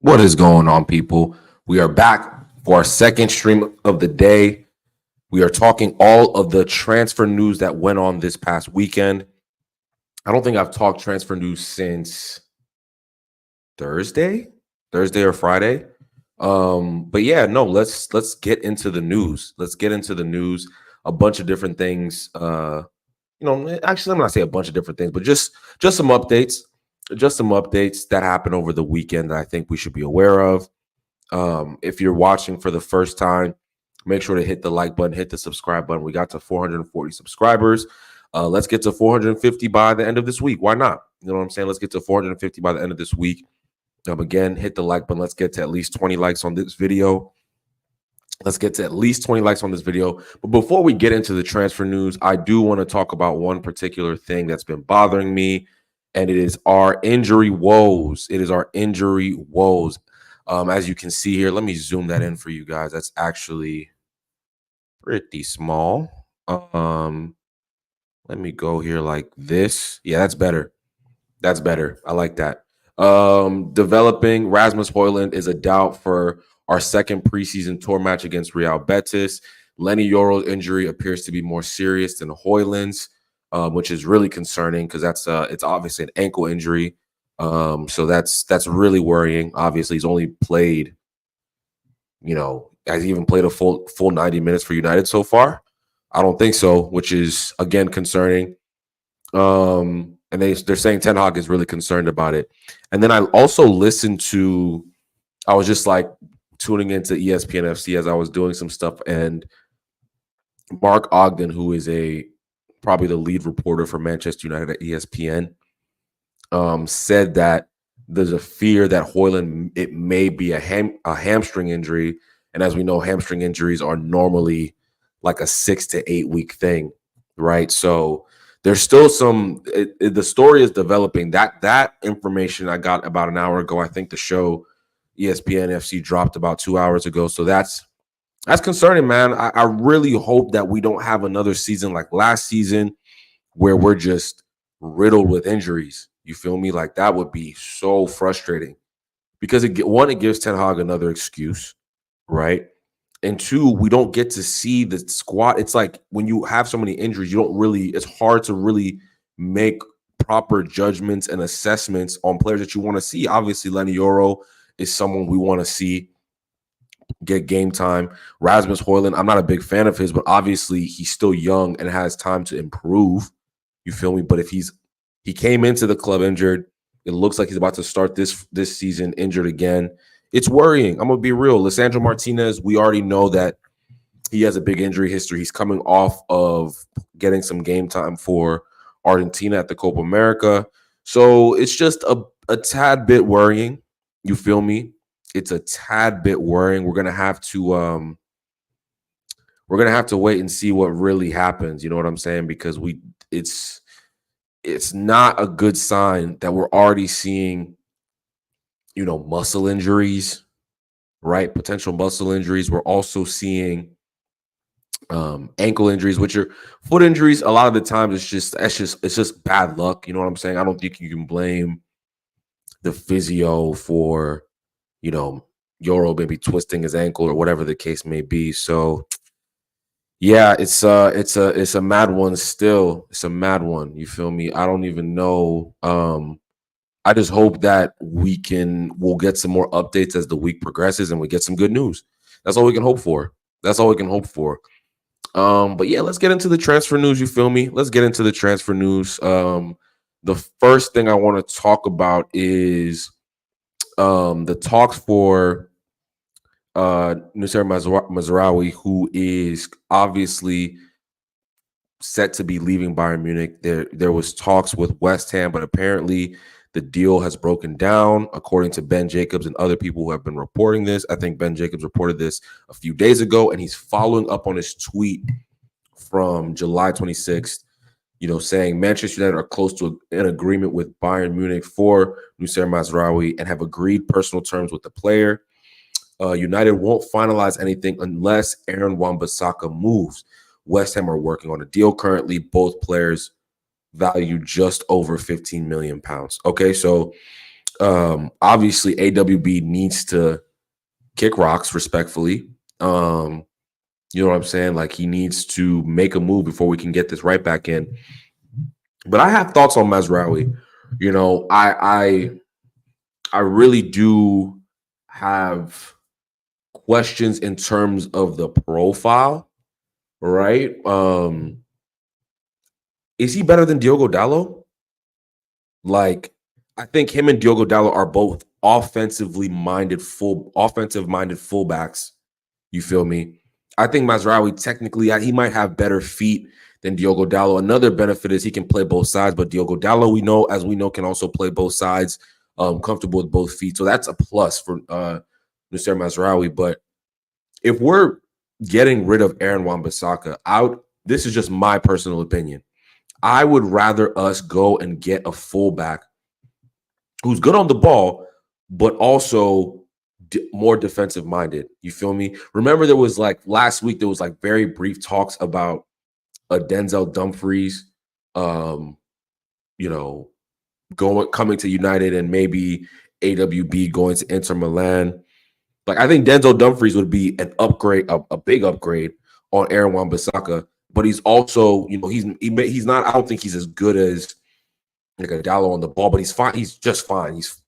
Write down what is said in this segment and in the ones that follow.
What is going on, people? We are back for our second stream of the day. We are talking all of the transfer news that went on this past weekend. I don't think I've talked transfer news since Thursday or Friday. But yeah, no, let's get into the news. Let's get into the news. A bunch of different things. Actually, I'm not say a bunch of different things, but just some updates. Just some updates that happened over the weekend that I think we should be aware of. If you're watching for the first time, make sure to hit the like button, hit the subscribe button. We got to 440 subscribers. Let's get to 450 by the end of this week. Why not? You know what I'm saying? Let's get to 450 by the end of this week. Again, hit the like button. Let's get to at least 20 likes on this video. Let's get to at least 20 likes on this video. But before we get into the transfer news, I do want to talk about one particular thing that's been bothering me, and it is our injury woes. It is our injury woes. As you can see here, let me zoom that in for you guys. That's actually pretty small. Let me go here like this. Yeah, that's better. That's better. I like that. Developing Rasmus Højlund is a doubt for our second preseason tour match against Real Betis. Lenny Yoro's injury appears to be more serious than Højlund's, which is really concerning because it's obviously an ankle injury. So that's really worrying. Obviously, he's only played, has he even played a full 90 minutes for United so far? I don't think so, which is again concerning. And they're saying Ten Hag is really concerned about it. And then I also listened to, I was just like tuning into ESPN FC as I was doing some stuff, and Mark Ogden, who is probably the lead reporter for Manchester United at ESPN, said that there's a fear that Højlund, it may be a hamstring injury. And as we know, hamstring injuries are normally like a 6 to 8 week thing, right? So there's still the story is developing. That information I got about an hour ago. I think the show ESPN FC dropped about 2 hours ago. So that's concerning, man. I really hope that we don't have another season like last season where we're just riddled with injuries. You feel me? Like that would be so frustrating because it gives Ten Hag another excuse, right? And two, we don't get to see the squad. It's like when you have so many injuries, it's hard to really make proper judgments and assessments on players that you want to see. Obviously, Lenny Yoro is someone we want to see get game time. Rasmus Højlund, I'm not a big fan of his, but obviously he's still young and has time to improve. You feel me? But if he came into the club injured, it looks like he's about to start this season injured again. It's worrying. I'm going to be real. Lisandro Martinez, we already know that he has a big injury history. He's coming off of getting some game time for Argentina at the Copa America. So it's just a tad bit worrying. You feel me? It's a tad bit worrying. We're going to have to wait and see what really happens. You know what I'm saying? Because it's not a good sign that we're already seeing muscle injuries, right? Potential muscle injuries. We're also seeing ankle injuries, which are foot injuries. A lot of the times it's just bad luck. You know what I'm saying? I don't think you can blame the physio for, Yoro maybe twisting his ankle or whatever the case may be. So yeah, it's a mad one still. It's a mad one. You feel me? I don't even know. I just hope that we'll get some more updates as the week progresses and we get some good news. That's all we can hope for. That's all we can hope for. But yeah, let's get into the transfer news. You feel me? Let's get into the transfer news. The first thing I want to talk about is the talks for Noussair Mazraoui, who is obviously set to be leaving Bayern Munich. There was talks with West Ham, but apparently the deal has broken down, according to Ben Jacobs and other people who have been reporting this. I think Ben Jacobs reported this a few days ago, and he's following up on his tweet from July 26th, saying Manchester United are close to an agreement with Bayern Munich for Noussair Mazraoui and have agreed personal terms with the player. United won't finalize anything unless Aaron Wan-Bissaka moves. West Ham are working on a deal currently. Both players value just over 15 million pounds. Okay, so Obviously, AWB needs to kick rocks respectfully. You know what I'm saying? Like he needs to make a move before we can get this right back in. But I have thoughts on Mazraoui. You know, I really do have questions in terms of the profile, right? Is he better than Diogo Dalot? Like, I think him and Diogo Dalot are both offensive minded fullbacks. You feel me? I think Mazraoui technically he might have better feet than Diogo Dalot. Another benefit is he can play both sides, but Diogo Dalot, we know, can also play both sides, comfortable with both feet. So that's a plus for Mr. Mazraoui. But if we're getting rid of Aaron Wan-Bissaka, this is just my personal opinion. I would rather us go and get a fullback who's good on the ball, but also more defensive minded. You feel me? Remember, there was like last week, there was like very brief talks about a Denzel Dumfries, you know, coming to United and maybe AWB going to Inter Milan. Like, I think Denzel Dumfries would be an upgrade, a big upgrade on Aaron Wan-Bissaka. But he's also, you know, he's not. I don't think he's as good as like a Dallo on the ball, but he's fine. He's just fine. He's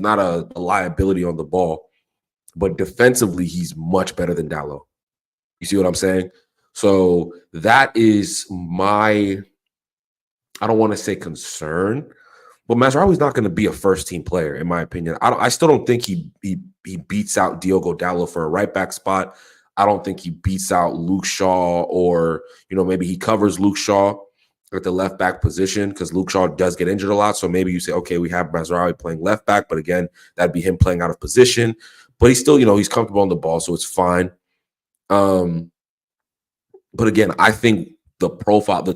not a liability on the ball, but defensively, he's much better than Dallo. You see what I'm saying? So that is my, I don't want to say concern, but Mazraoui's not going to be a first team player, in my opinion. I still don't think he beats out Diogo Dalot for a right back spot. I don't think he beats out Luke Shaw, or, you know, maybe he covers Luke Shaw at the left back position because Luke Shaw does get injured a lot. So maybe you say, okay, we have Mazraoui playing left back, but again, that'd be him playing out of position. But he's still, you know, he's comfortable on the ball, so it's fine. But again, I think the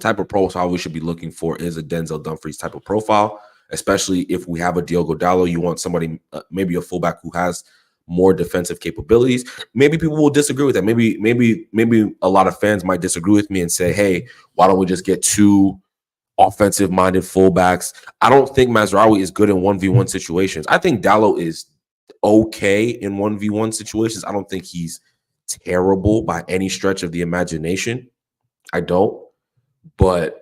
type of profile we should be looking for is a Denzel Dumfries type of profile, especially if we have a Diogo Dalot. You want somebody, maybe a fullback who has more defensive capabilities. Maybe people will disagree with that. Maybe a lot of fans might disagree with me and say, hey, why don't we just get two offensive-minded fullbacks? I don't think Mazraoui is good in 1v1 situations. I think Dalot is okay in 1v1 situations. I don't think he's terrible by any stretch of the imagination. I don't. But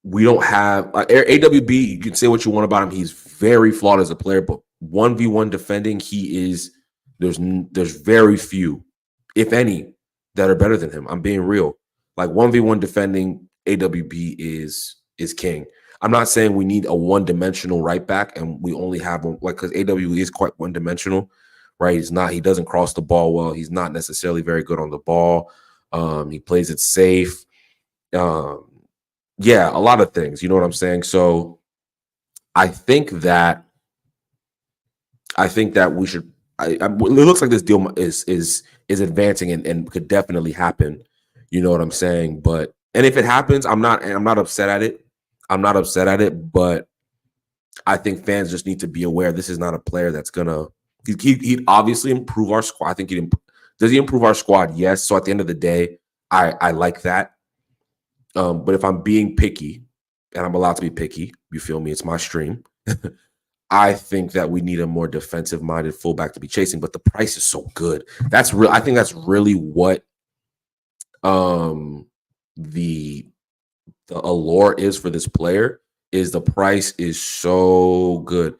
we don't have AWB. You can say what you want about him. He's very flawed as a player, but 1v1 defending, there's very few, if any, that are better than him. I'm being real. Like 1v1 defending, AWB is king. I'm not saying we need a one-dimensional right back, and we only have one, like, because AWB is quite one-dimensional, right? He doesn't cross the ball well. He's not necessarily very good on the ball. He plays it safe. Yeah, a lot of things. You know what I'm saying? So I think that we should. It looks like this deal is advancing and could definitely happen. You know what I'm saying? But if it happens, I'm not upset at it. I'm not upset at it, but I think fans just need to be aware this is not a player that's gonna. He'd obviously improve our squad. I think does he improve our squad? Yes. So at the end of the day, I like that. But if I'm being picky, and I'm allowed to be picky, you feel me? It's my stream. I think that we need a more defensive-minded fullback to be chasing, but the price is so good. That's real. I think that's really what the allure is for this player. Is the price is so good.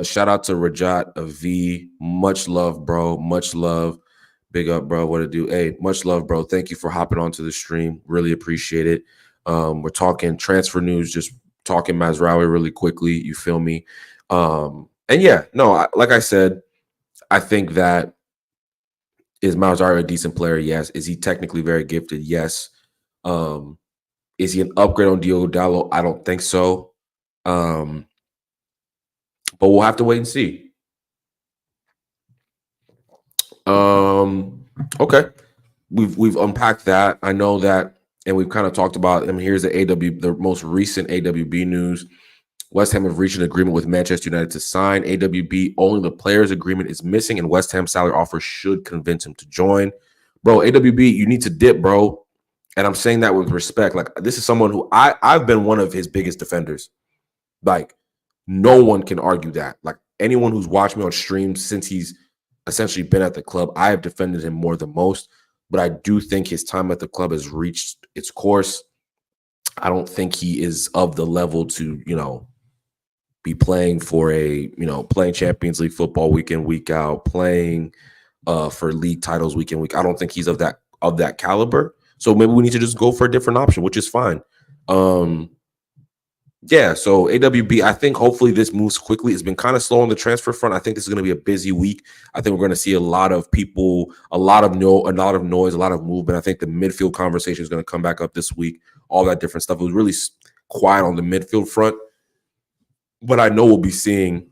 Shout out to Rajat V. Much love, bro. Much love. Big up, bro. What to do? Hey, much love, bro. Thank you for hopping onto the stream. Really appreciate it. We're talking transfer news, just talking Mazraoui really quickly. You feel me? And yeah, no, like I said, I think that is Mazraoui a decent player? Yes. Is he technically very gifted? Yes. Is he an upgrade on Diogo Dalot? I don't think so. But we'll have to wait and see. Okay. We've unpacked that. I know that, and we've kind of talked about. I mean, here's the most recent AWB news. West Ham have reached an agreement with Manchester United to sign AWB. Only the players' agreement is missing, and West Ham's salary offer should convince him to join. Bro, AWB, you need to dip, bro. And I'm saying that with respect. Like, this is someone who I've been one of his biggest defenders. Like, No one can argue that. Like anyone who's watched me on stream since he's essentially been at the club, I have defended him more than most. But I do think his time at the club has reached its course. I don't think he is of the level to, be playing for playing Champions League football week in, week out, playing for league titles week in, week. I don't think he's of that caliber. So maybe we need to just go for a different option, which is fine. Yeah, so AWB, I think hopefully this moves quickly. It's been kind of slow on the transfer front. I think this is going to be a busy week. I think we're going to see a lot of people, a lot of noise, a lot of movement. I think the midfield conversation is going to come back up this week. All that different stuff. It was really quiet on the midfield front, but I know we'll be seeing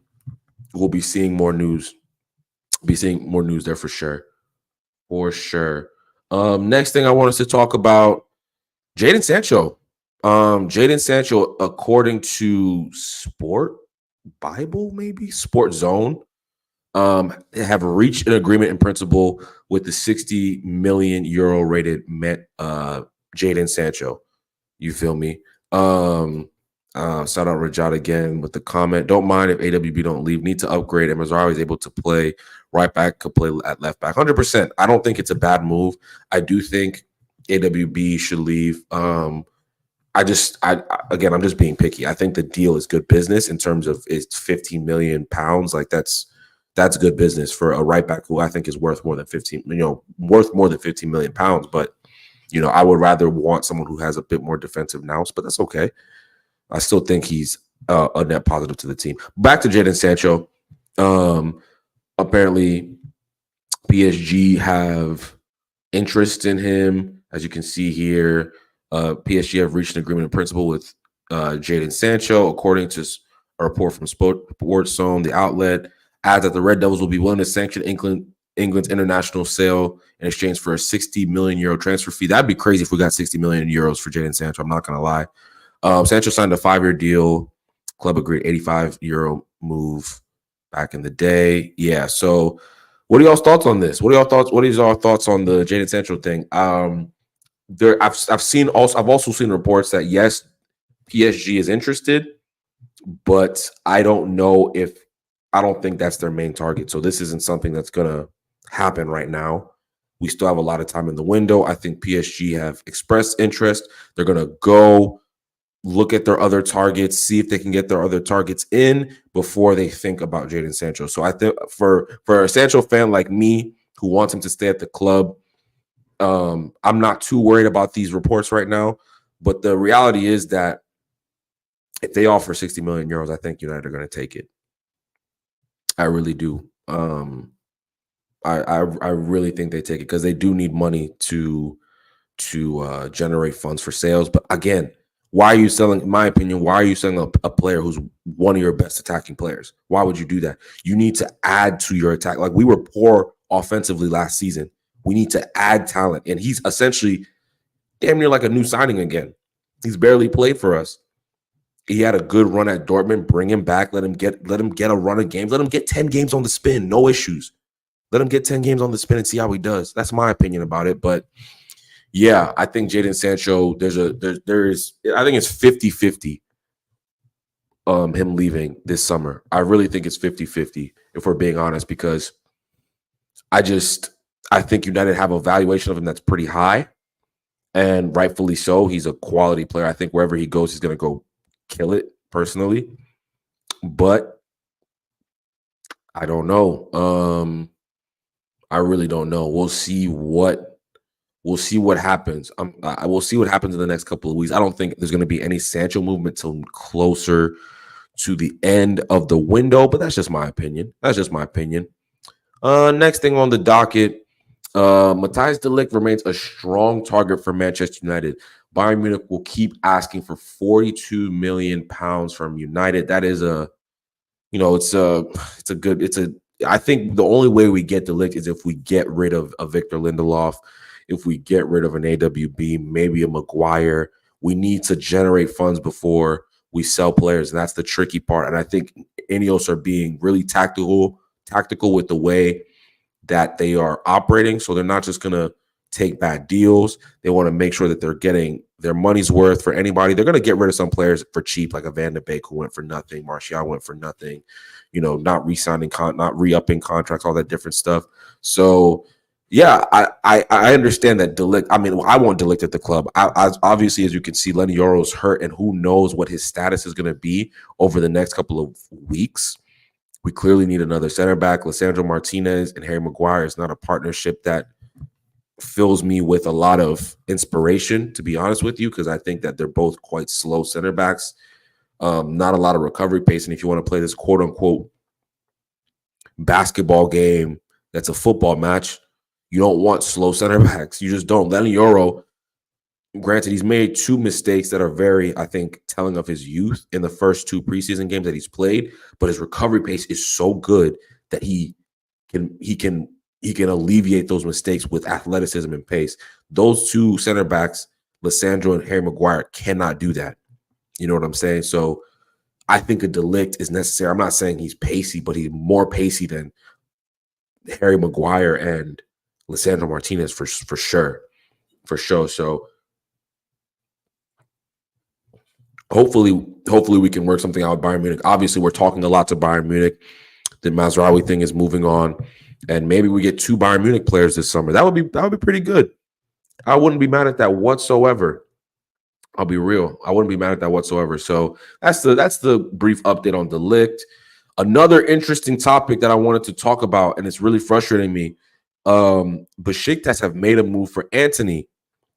more news. Be seeing more news there for sure. Next thing I want us to talk about, Jadon Sancho. Jadon Sancho, according to Sport Zone, have reached an agreement in principle with the 60 million euro rated Jadon Sancho. You feel me? Shout out Rajat again with the comment. Don't mind if AWB don't leave. Need to upgrade. And Mazraoui is able to play right back, could play at left back. 100%. I don't think it's a bad move. I do think AWB should leave. I'm just being picky. I think the deal is good business in terms of it's 15 million pounds. Like that's good business for a right back who I think is worth more than 15 million pounds. But I would rather want someone who has a bit more defensive nous, but that's okay. I still think he's a net positive to the team. Back to Jadon Sancho. Apparently, PSG have interest in him, as you can see here. PSG have reached an agreement in principle with Jadon Sancho, according to a report from Sports Zone. The outlet adds that the Red Devils will be willing to sanction England's international sale in exchange for a 60 million euro transfer fee. That'd be crazy if we got 60 million euros for Jadon Sancho. I'm not going to lie. Sancho signed a 5-year deal. Club agreed 85 euro move back in the day. Yeah. So, what are y'all's thoughts on this? What is our thoughts on the Jadon Sancho thing? I've also seen reports that yes, PSG is interested, but I don't think that's their main target. So this isn't something that's gonna happen right now. We still have a lot of time in the window. I think PSG have expressed interest. They're gonna go look at their other targets, see if they can get their other targets in before they think about Jadon Sancho. So I think for a Sancho fan like me who wants him to stay at the club, I'm not too worried about these reports right now, but the reality is that if they offer 60 million euros, I think United are going to take it. I really do. I really think they take it because they do need money to generate funds for sales. But again, why are you selling? In my opinion, why are you selling a player who's one of your best attacking players? Why would you do that? You need to add to your attack. Like we were poor offensively last season. We need to add talent. And he's essentially damn near like a new signing again. He's barely played for us. He had a good run at Dortmund. Bring him back. Let him get a run of games. Let him get 10 games on the spin. No issues. Let him get 10 games on the spin and see how he does. That's my opinion about it. But yeah, I think Jadon Sancho, I think it's 50-50 him leaving this summer. I really think it's 50-50 if we're being honest, because I think United have a valuation of him that's pretty high, and rightfully so. He's a quality player. I think wherever he goes, he's going to go kill it personally. But I don't know. I really don't know. We'll see what happens. We'll see what happens in the next couple of weeks. I don't think there's going to be any Sancho movement till closer to the end of the window, but that's just my opinion. Next thing on the docket. Matthijs de Ligt remains a strong target for Manchester United. Bayern Munich will keep asking for 42 million pounds from United. That is I think the only way we get de Ligt is if we get rid of a Victor Lindelof, if we get rid of an AWB, maybe a Maguire. We need to generate funds before we sell players, and that's the tricky part. And I think Ineos are being really tactical with the way that they are operating. So they're not just going to take bad deals. They want to make sure that they're getting their money's worth for anybody. They're going to get rid of some players for cheap, like a Van de Beek who went for nothing. Martial went for nothing. Not re-signing, not re-upping contracts, all that different stuff. So, yeah, I understand that De Ligt. I mean, I want De Ligt at the club. Obviously, as you can see, Lenny Yoro's hurt, and who knows what his status is going to be over the next couple of weeks. We clearly need another center back. Lisandro Martinez and Harry Maguire is not a partnership that fills me with a lot of inspiration, to be honest with you, because I think that they're both quite slow center backs. Not a lot of recovery pace. And if you want to play this quote unquote basketball game that's a football match, you don't want slow center backs. You just don't. Lenny Yoro, granted, he's made 2 mistakes that are very, I think, telling of his youth in the first 2 preseason games that he's played, but his recovery pace is so good that he can alleviate those mistakes with athleticism and pace. Those 2 center backs, Lisandro and Harry Maguire, cannot do that. You know what I'm saying? So I think a De Ligt is necessary. I'm not saying he's pacey, but he's more pacey than Harry Maguire and Lisandro Martinez for sure. For sure. So hopefully we can work something out with Bayern Munich. Obviously, we're talking a lot to Bayern Munich. The Mazraoui thing is moving on, and maybe we get 2 Bayern Munich players this summer. That would be pretty good. I wouldn't be mad at that whatsoever. I'll be real. I wouldn't be mad at that whatsoever. So that's the brief update on De Ligt. Another interesting topic that I wanted to talk about, and it's really frustrating me. Besiktas have made a move for Antony.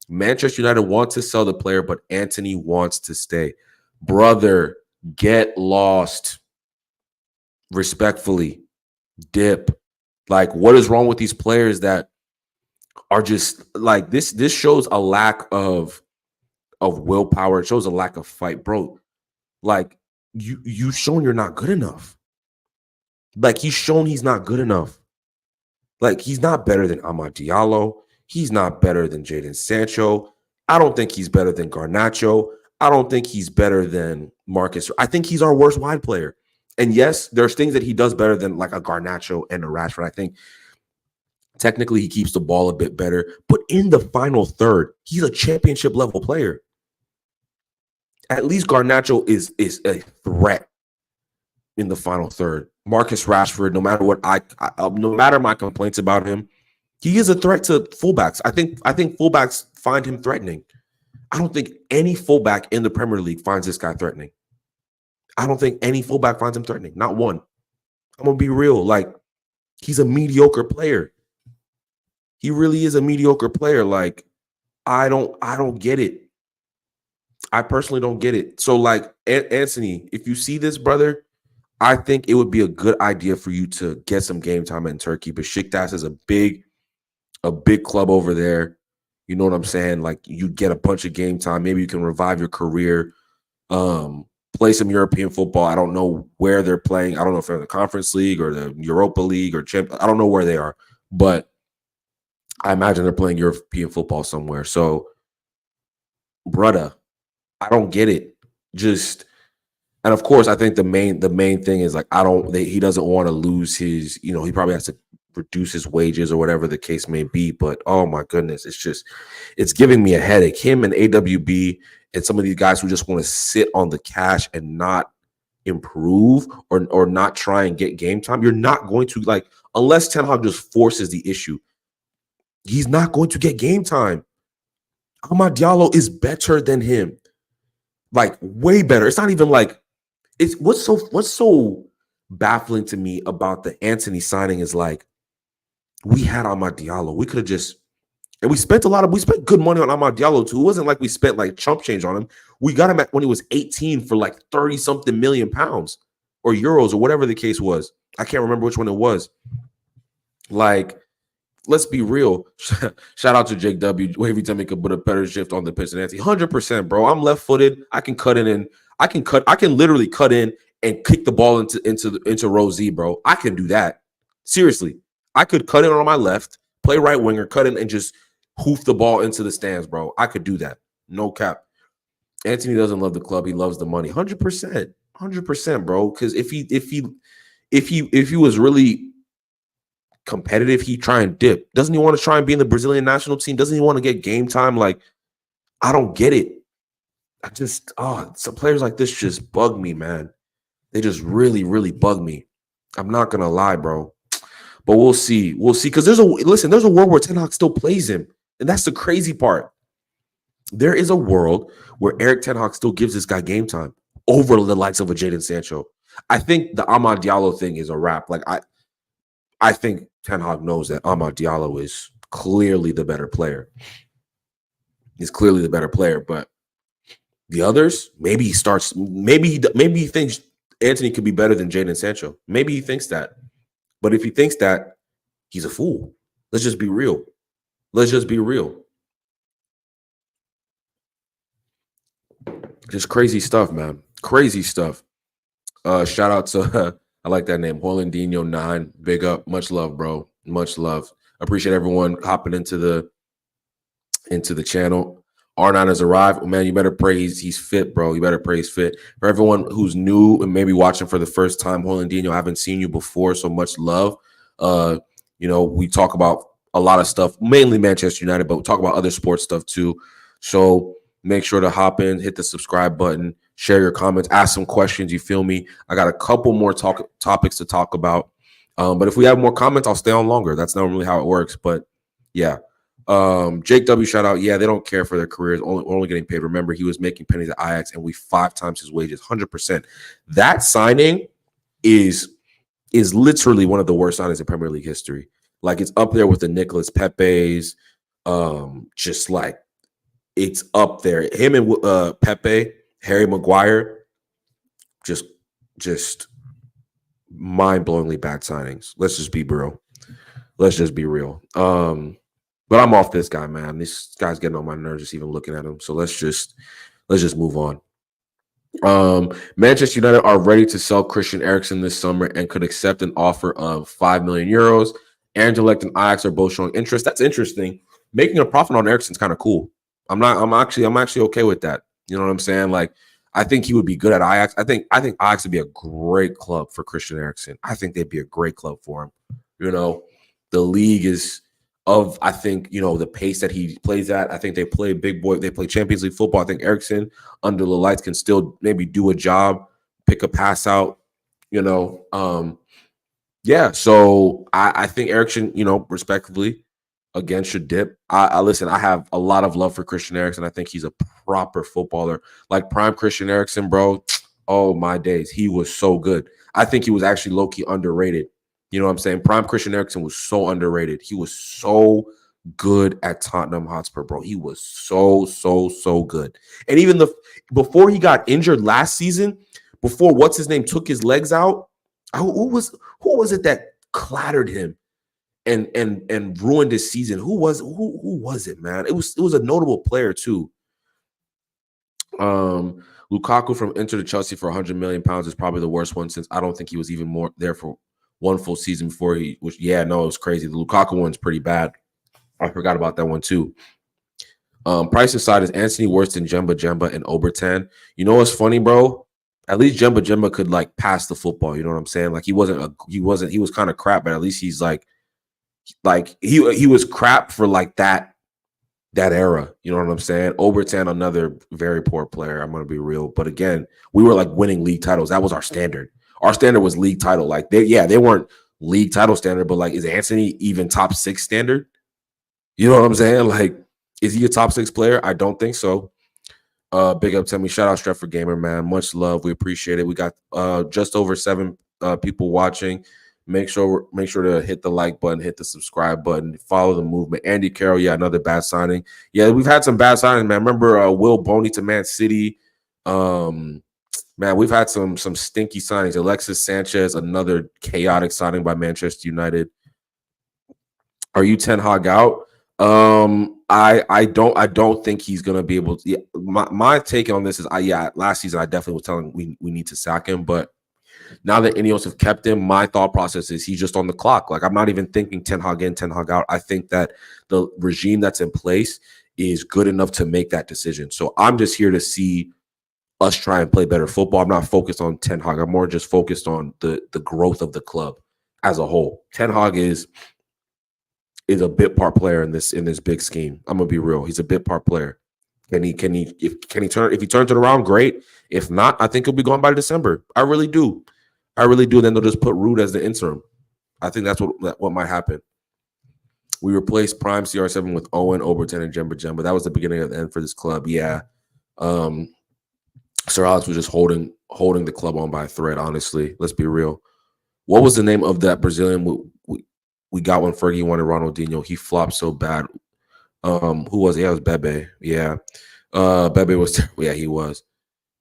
Manchester United want to sell the player, but Antony wants to stay. Brother, get lost. Respectfully, dip. Like, what is wrong with these players that are just like this? This shows a lack of willpower. It shows a lack of fight, bro. Like, you've shown you're not good enough. Like, he's shown he's not good enough. Like, he's not better than Amad Diallo. He's not better than Jadon Sancho. I don't think he's better than Garnacho. I don't think he's better than Marcus. I think he's our worst wide player. And yes, there's things that he does better than like a Garnacho and a Rashford. I think technically he keeps the ball a bit better. But in the final third, he's a championship level player. At least Garnacho is a threat in the final third. Marcus Rashford, no matter what no matter my complaints about him, he is a threat to fullbacks. I think fullbacks find him threatening. I don't think any fullback in the Premier League finds this guy threatening. I don't think any fullback finds him threatening. Not one. I'm going to be real. Like, he's a mediocre player. He really is a mediocre player. Like, I don't get it. I personally don't get it. So, like, Anthony, if you see this, brother, I think it would be a good idea for you to get some game time in Turkey. Besiktas is a big club over there. You know what I'm saying? Like, you get a bunch of game time. Maybe you can revive your career. Play some European football. I don't know where they're playing. I don't know if they're in the Conference League or the Europa League or I don't know where they are, but I imagine they're playing European football somewhere. So, brother, I don't get it. And of course, I think the main thing is like he doesn't want to lose his. He probably has to reduce his wages or whatever the case may be. But oh my goodness, it's giving me a headache. Him and AWB and some of these guys who just want to sit on the cash and not improve or not try and get game time. You're not going to, like, unless Ten Hag just forces the issue, he's not going to get game time. Amad Diallo is better than him. Like, way better. It's not even like what's so baffling to me about the Antony signing is like, we had Amad Diallo. We could have just, and we spent good money on Amad Diallo too. It wasn't like we spent like chump change on him. We got him when he was 18 for like 30 something million pounds or euros or whatever the case was. I can't remember which one it was. Like, let's be real. Shout out to Jake W. Wavy Temi could put a better shift on the pitch than Anthony. 100%, bro. I'm left-footed. I can cut in and I can literally cut in and kick the ball into row Z, bro. I can do that. Seriously. I could cut in on my left, play right winger, cut in and just hoof the ball into the stands, bro. I could do that. No cap. Anthony doesn't love the club. He loves the money. 100%. 100%, bro. Because if he was really competitive, he try and dip. Doesn't he want to try and be in the Brazilian national team? Doesn't he want to get game time? Like, I don't get it. I just, some players like this just bug me, man. They just really, really bug me. I'm not gonna lie, bro. But we'll see. We'll see. Because there's a world where Ten Hag still plays him. And that's the crazy part. There is a world where Eric Ten Hag still gives this guy game time over the likes of a Jadon Sancho. I think the Amad Diallo thing is a wrap. Like, I think Ten Hag knows that Amad Diallo is clearly the better player. He's clearly the better player, but the others, maybe he thinks Anthony could be better than Jadon Sancho. Maybe he thinks that. But if he thinks that, he's a fool. Let's just be real. Let's just be real. Just crazy stuff, man. Crazy stuff. Shout out to I like that name, Holandinho 9. Big up, much love, bro. Much love. Appreciate everyone hopping into the channel. R9 has arrived. Oh, man, you better pray he's fit, bro. You better pray he's fit. For everyone who's new and maybe watching for the first time, Holandinho, I haven't seen you before, so much love. We talk about a lot of stuff, mainly Manchester United, but we talk about other sports stuff too. So make sure to hop in, hit the subscribe button, share your comments, ask some questions. You feel me? I got a couple more topics to talk about. But if we have more comments, I'll stay on longer. That's not really how it works. But yeah. Jake W, shout out. Yeah, they don't care for their careers, only getting paid. Remember, he was making pennies at Ajax and we 5 times his wages, 100%. That signing is literally one of the worst signings in Premier League history. Like, it's up there with the Nicolas Pepe's. Just like, it's up there. Him and Pepe, Harry Maguire, just mind-blowingly bad signings. Let's just be real. But I'm off this guy, man. This guy's getting on my nerves just even looking at him. So let's just move on. Manchester United are ready to sell Christian Eriksen this summer and could accept an offer of 5 million euros. Anderlecht and Ajax are both showing interest. That's interesting. Making a profit on Eriksen's kind of cool. I'm actually okay with that. You know what I'm saying? Like, I think he would be good at Ajax. I think Ajax would be a great club for Christian Eriksen. I think they'd be a great club for him. You know, the league is of, I think, the pace that he plays at. I think they play big boy. They play Champions League football. I think Eriksen under the lights can still maybe do a job, pick a pass out, Yeah, so I think Eriksen, respectively, again, should dip. I listen, I have a lot of love for Christian Eriksen. I think he's a proper footballer. Like prime Christian Eriksen, bro. Oh, my days. He was so good. I think he was actually low-key underrated. You know what I'm saying? Prime Christian Eriksen was so underrated. He was so good at Tottenham Hotspur, bro. He was so good. And even before he got injured last season, before what's his name took his legs out, who was it that clattered him and ruined his season? Who was it, man? It was a notable player too. Lukaku from Inter to Chelsea for 100 million pounds is probably the worst one, since I don't think he was even more there for one full season before it was crazy. The Lukaku one's pretty bad. I forgot about that one too. Price aside, is Anthony worse than Jemba and Obertan? You know what's funny, bro? At least Jemba could like pass the football. You know what I'm saying? Like he was kind of crap, but at least he's like he was crap for like that era. You know what I'm saying? Obertan, another very poor player. I'm gonna be real, but again, we were like winning league titles. That was our standard. Our standard was league title. Like they weren't league title standard, but like, is Anthony even top 6 standard? You know what I'm saying? Like, is he a top 6 player? I don't think so. Big up Temi. Shout out Stretford Gamer, man. Much love. We appreciate it. We got just over 7 people watching. Make sure to hit the like button, hit the subscribe button, follow the movement. Andy Carroll, yeah, another bad signing. Yeah, we've had some bad signings, man. Remember Will Boney to Man City. Man, we've had some stinky signings. Alexis Sanchez, another chaotic signing by Manchester United. Are you Ten Hag out? I don't think he's gonna be able to. Yeah, my take on this is, last season I definitely was telling we need to sack him, but now that Ineos have kept him, my thought process is he's just on the clock. Like, I'm not even thinking Ten Hag in, Ten Hag out. I think that the regime that's in place is good enough to make that decision. So I'm just here to see us try and play better football. I'm not focused on Ten Hag. I'm more just focused on the growth of the club as a whole. Ten Hag is is a bit part player in this big scheme. I'm gonna be real. He's a bit part player. Can he turn if he turns it around? Great. If not, I think he'll be gone by December. I really do. I really do. Then they'll just put Rude as the interim. I think that's what might happen. We replaced Prime CR7 with Owen, Overton, and Jemba Jemba. That was the beginning of the end for this club. Yeah. Sir Alex was just holding the club on by a thread, honestly. Let's be real. What was the name of that Brazilian we got when Fergie wanted Ronaldinho? He flopped so bad. Who was it? Yeah, it was Bebe. Yeah. Bebe was terrible. Yeah, he was.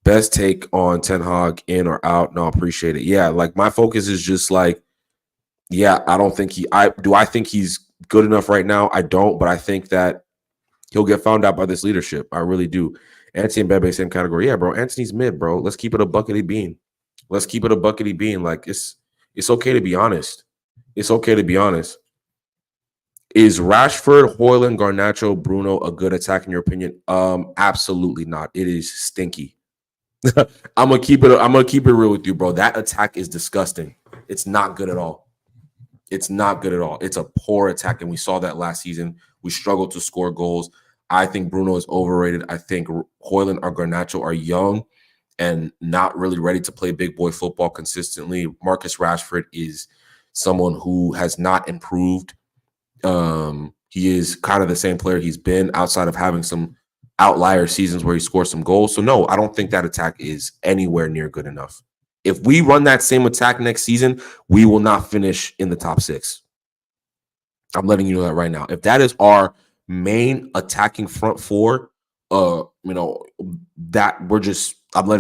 Best take on Ten Hag, in or out? No, appreciate it. Yeah, like my focus is just like, yeah, I don't think I think he's good enough right now? I don't, but I think that he'll get found out by this leadership. I really do. Anthony and Bebe, same category. Yeah, bro. Anthony's mid, bro. Let's keep it a buckety bean. Let's keep it a buckety bean. Like it's okay to be honest. It's okay to be honest. Is Rashford, Højlund, Garnacho, Bruno a good attack in your opinion? Absolutely not. It is stinky. I'm gonna keep it real with you, bro. That attack is disgusting. It's not good at all. It's not good at all. It's a poor attack, and we saw that last season. We struggled to score goals. I think Bruno is overrated. I think Højlund or Garnacho are young and not really ready to play big boy football consistently. Marcus Rashford is someone who has not improved. He is kind of the same player he's been outside of having some outlier seasons where he scores some goals. So no, I don't think that attack is anywhere near good enough. If we run that same attack next season, we will not finish in the top 6. I'm letting you know that right now. If that is our main attacking front four, I'm letting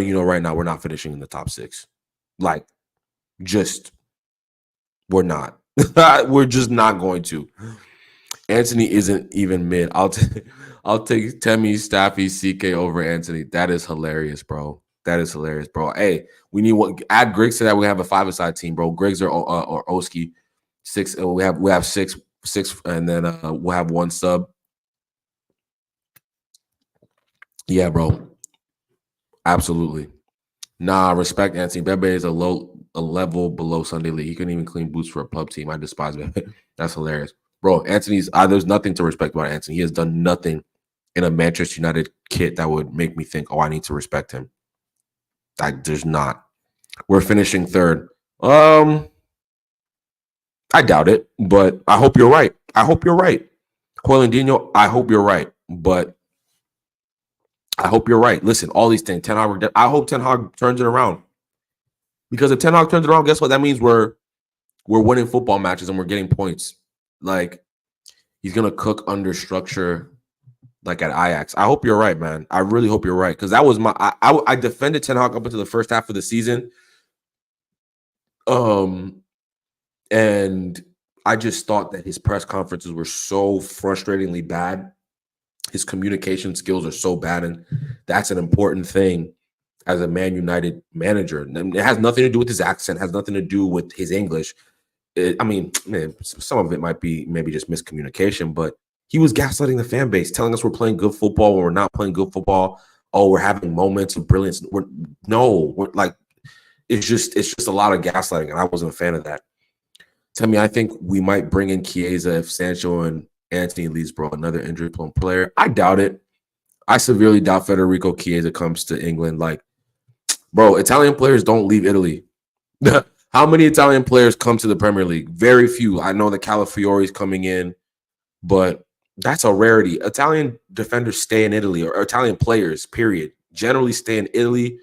you know right now, we're not finishing in the top 6. Like, we're not. We're just not going to. Anthony isn't even mid. I'll take Temi, Staffy, CK over Anthony. That is hilarious, bro. That is hilarious, bro. Hey, we need one. Add Griggs to that. We have a 5-a-side team, bro. Griggs or Oski. 6. We have six, and then we'll have 1 sub. Yeah, bro. Absolutely. Nah, respect Anthony. Bebe is a level below Sunday League. He couldn't even clean boots for a pub team. I despise Bebe. That's hilarious. Bro, Anthony's there's nothing to respect about Anthony. He has done nothing in a Manchester United kit that would make me think, oh, I need to respect him. There's not. We're finishing 3rd. I doubt it, but I hope you're right. I hope you're right. Højlundinho, I hope you're right, but I hope you're right. Listen, all these things. Ten Hag. I hope Ten Hag turns it around. Because if Ten Hag turns it around, guess what? That means we're winning football matches and we're getting points. Like, he's gonna cook under structure, like at Ajax. I hope you're right, man. I really hope you're right, because that was I defended Ten Hag up into the first half of the season. And I just thought that his press conferences were so frustratingly bad. His communication skills are so bad, and that's an important thing as a Man United manager. And it has nothing to do with his accent, has nothing to do with his English. Some of it might be maybe just miscommunication, but he was gaslighting the fan base, telling us we're playing good football when we're not playing good football. Oh, we're having moments of brilliance. It's just a lot of gaslighting, and I wasn't a fan of that. Temi, I think we might bring in Chiesa if Sancho and Anthony leaves, bro. Another injury-prone player. I doubt it. I severely doubt Federico Chiesa comes to England. Like, bro, Italian players don't leave Italy. How many Italian players come to the Premier League? Very few. I know that Calafiori is coming in, but that's a rarity. Italian defenders stay in Italy, or Italian players, period, generally stay in Italy.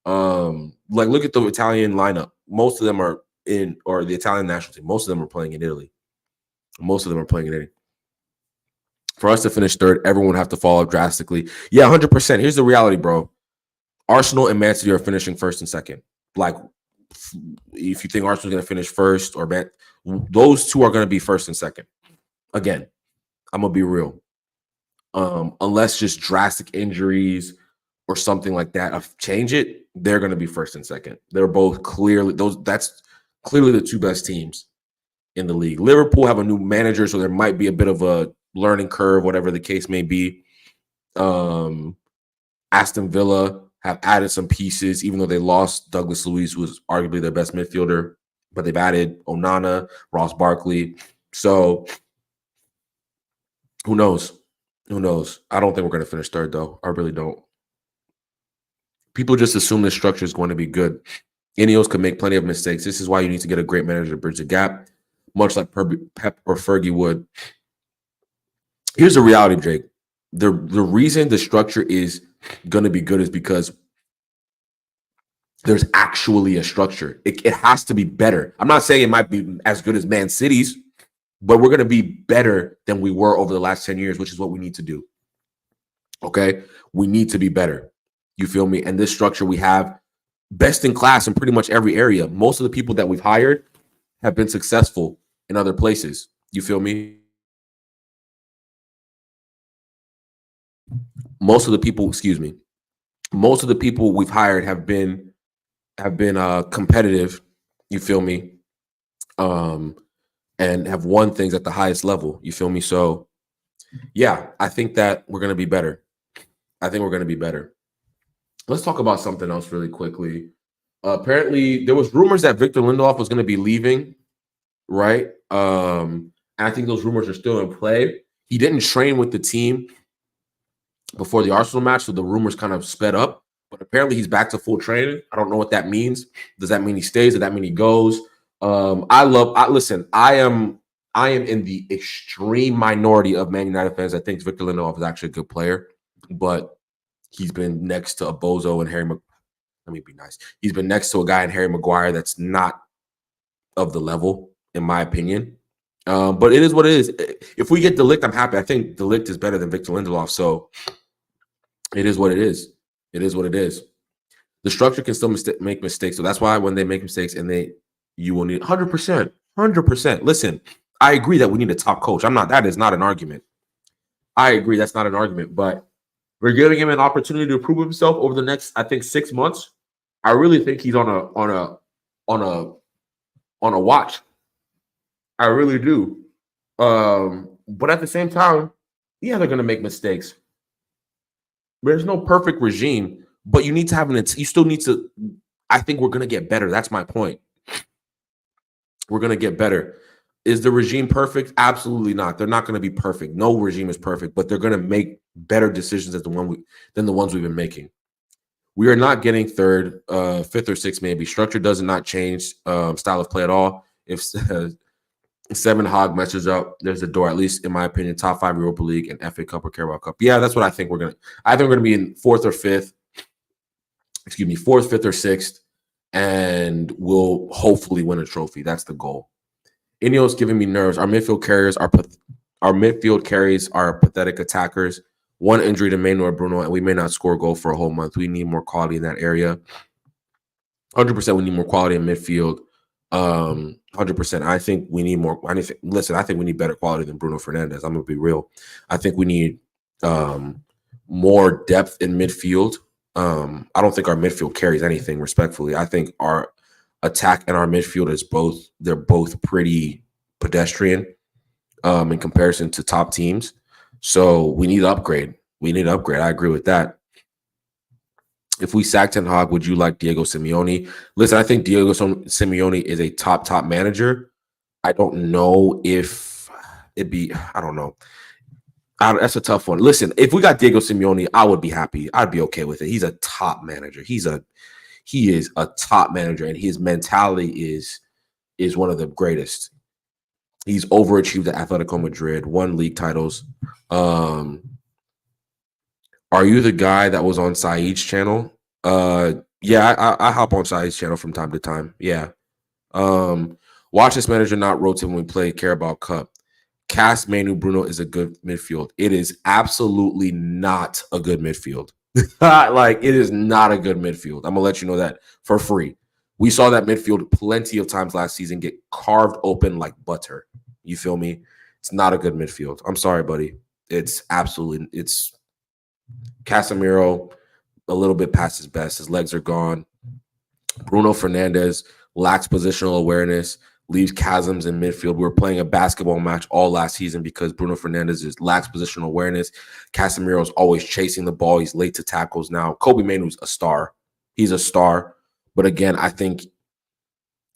Look at the Italian lineup. Most of them are or the Italian national team. Most of them are playing in Italy. For us to finish 3rd, everyone would have to fall off drastically. Yeah, 100%. Here's the reality, bro. Arsenal and Man City are finishing 1st and 2nd. Like, if you think Arsenal's going to finish 1st or Man, those two are going to be 1st and 2nd. Again, I'm going to be real. Unless just drastic injuries or something like that change it, they're going to be 1st and 2nd. They're both that's clearly the 2 best teams in the league. Liverpool have a new manager, so there might be a bit of a learning curve, whatever the case may be. Aston Villa have added some pieces, even though they lost Douglas Luiz, who was arguably their best midfielder, but they've added Onana, Ross Barkley. So Who knows? Who knows? I don't think we're going to finish third, though. I really don't. People just assume this structure is going to be good. Ineos could make plenty of mistakes. This is why you need to get a great manager to bridge the gap, much like Pep or Fergie would. Here's the reality, Jake. The reason the structure is going to be good is because there's actually a structure. It has to be better. I'm not saying it might be as good as Man City's, but we're going to be better than we were over the last 10 years, which is what we need to do. Okay? We need to be better. You feel me? And this structure we have best in class in pretty much every area. Most of the people that we've hired have been successful in other places. You feel me? Most of the people, excuse me, most of the people we've hired have been competitive. You feel me? And have won things at the highest level. You feel me? So, yeah, I think that we're going to be better. I think we're going to be better. Let's talk about something else really quickly. Apparently, there was rumors that Victor Lindelof was going to be leaving, right? And I think those rumors are still in play. He didn't train with the team before the Arsenal match, so the rumors kind of sped up. But apparently, he's back to full training. I don't know what that means. Does that mean he stays? Does that mean he goes? Listen, I am in the extreme minority of Man United fans that thinks Victor Lindelof is actually a good player, but he's been next to a bozo and let me be nice. He's been next to a guy in Harry Maguire that's not of the level, in my opinion. But it is what it is. If we get De Ligt, I'm happy. I think De Ligt is better than Victor Lindelof, so it is what it is. It is what it is. The structure can still make mistakes, so that's why when they make mistakes and you will need 100%, 100%. Listen, I agree that we need a top coach. That is not an argument. I agree that's not an argument, but we're giving him an opportunity to prove himself over the next, I think, 6 months. I really think he's on a watch. I really do. But at the same time, yeah, they're going to make mistakes. There's no perfect regime, but you need to have you still need to. I think we're going to get better. That's my point. We're going to get better. Is the regime perfect? Absolutely not. They're not going to be perfect. No regime is perfect, but they're going to make better decisions than the ones we've been making. We are not getting third, fifth, or sixth, maybe. Structure does not change style of play at all. If Seven Hog messes up, there's a door, at least in my opinion, top 5 Europa League and FA Cup or Carabao Cup. Yeah, that's what I think we're going to. I think we're going to be in fourth, fifth, or sixth, and we'll hopefully win a trophy. That's the goal. Ineos giving me nerves. Our midfield carries are pathetic attackers. One injury to Manuel Bruno, and we may not score a goal for a whole month. We need more quality in that area. 100%, we need more quality in midfield. 100%. I think we need more. Listen, I think we need better quality than Bruno Fernandes. I'm gonna be real. I think we need more depth in midfield. I don't think our midfield carries anything. Respectfully, I think our attack and our midfield is both. They're both pretty pedestrian in comparison to top teams. So we need to upgrade. I agree with that. If we sack Ten Hag, would you like Diego Simeone? Listen, I think Diego Simeone is a top manager. I don't know if it'd be. I don't know. That's a tough one. Listen, if we got Diego Simeone, I would be happy. I'd be okay with it. He's a top manager. He is a top manager, and his mentality is one of the greatest. He's overachieved at Atletico Madrid, won league titles. Are you the guy that was on Saeed's channel? Yeah, I hop on Saeed's channel from time to time. Yeah. Watch this manager not rotate when we play Carabao Cup. Cast Manu Bruno is a good midfield. It is absolutely not a good midfield. Like, it is not a good midfield. I'm going to let you know that for free. We saw that midfield plenty of times last season get carved open like butter. You feel me? It's not a good midfield. I'm sorry, buddy. It's Casemiro a little bit past his best. His legs are gone. Bruno Fernandes lacks positional awareness, leaves chasms in midfield. We were playing a basketball match all last season because Bruno Fernandes lacks positional awareness. Casemiro is always chasing the ball. He's late to tackles now. Kobe Mainoo's a star. He's a star. But again, I think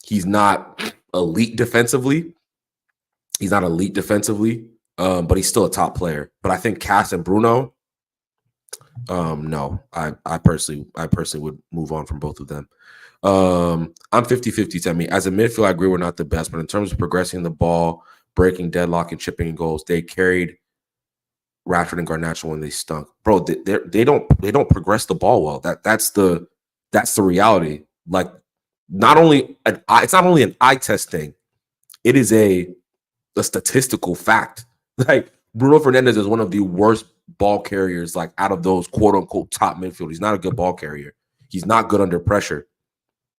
he's not elite defensively. but he's still a top player. But I think Cass and Bruno, no, I personally would move on from both of them. I'm 50-50, Temi. As a midfield, I agree we're not the best, but in terms of progressing the ball, breaking deadlock, and chipping in goals, they carried Rashford and Garnacho when they stunk. Bro, they don't progress the ball well. That's the reality. Like, it's not only an eye test thing, it is a statistical fact. Like, Bruno Fernandes is one of the worst ball carriers, like, out of those quote unquote top midfielders. He's not a good ball carrier. He's not good under pressure.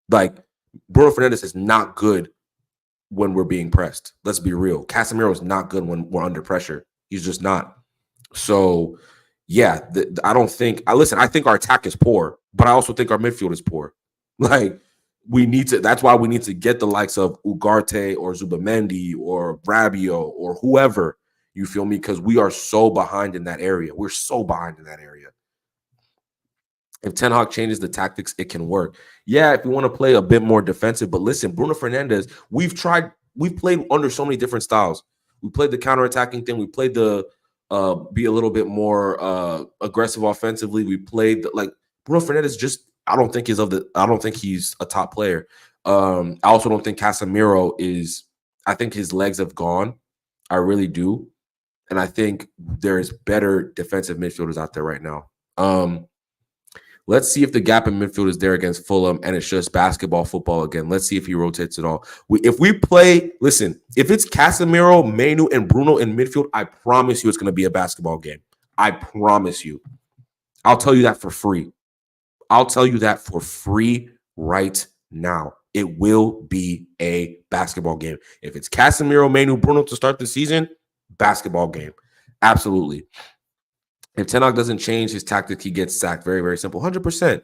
Like, Bruno Fernandes is not good when we're being pressed. Let's be real. Casemiro is not good when we're under pressure. He's just not. So, yeah, I think our attack is poor, but I also think our midfield is poor. Like, that's why we need to get the likes of Ugarte or Zubamendi or Rabiot or whoever, you feel me? Because we are so behind in that area. We're so behind in that area. If Ten Hag changes the tactics, it can work. Yeah, if we want to play a bit more defensive, but listen, Bruno Fernandes, we've played under so many different styles. We played the counterattacking thing. We played the be a little bit more aggressive offensively. We played like Bruno Fernandes. I don't think he's a top player. I also don't think Casemiro is. I think his legs have gone. I really do, and I think there's better defensive midfielders out there right now. Let's see if the gap in midfield is there against Fulham and it's just basketball football again. Let's see if he rotates it all. If it's Casemiro, Mainu, and Bruno in midfield, I promise you it's going to be a basketball game. I promise you. I'll tell you that for free. Right now. It will be a basketball game. If it's Casemiro, Mainu, Bruno to start the season, basketball game. Absolutely. If Ten Hag doesn't change his tactic, he gets sacked. Very, very simple. 100%.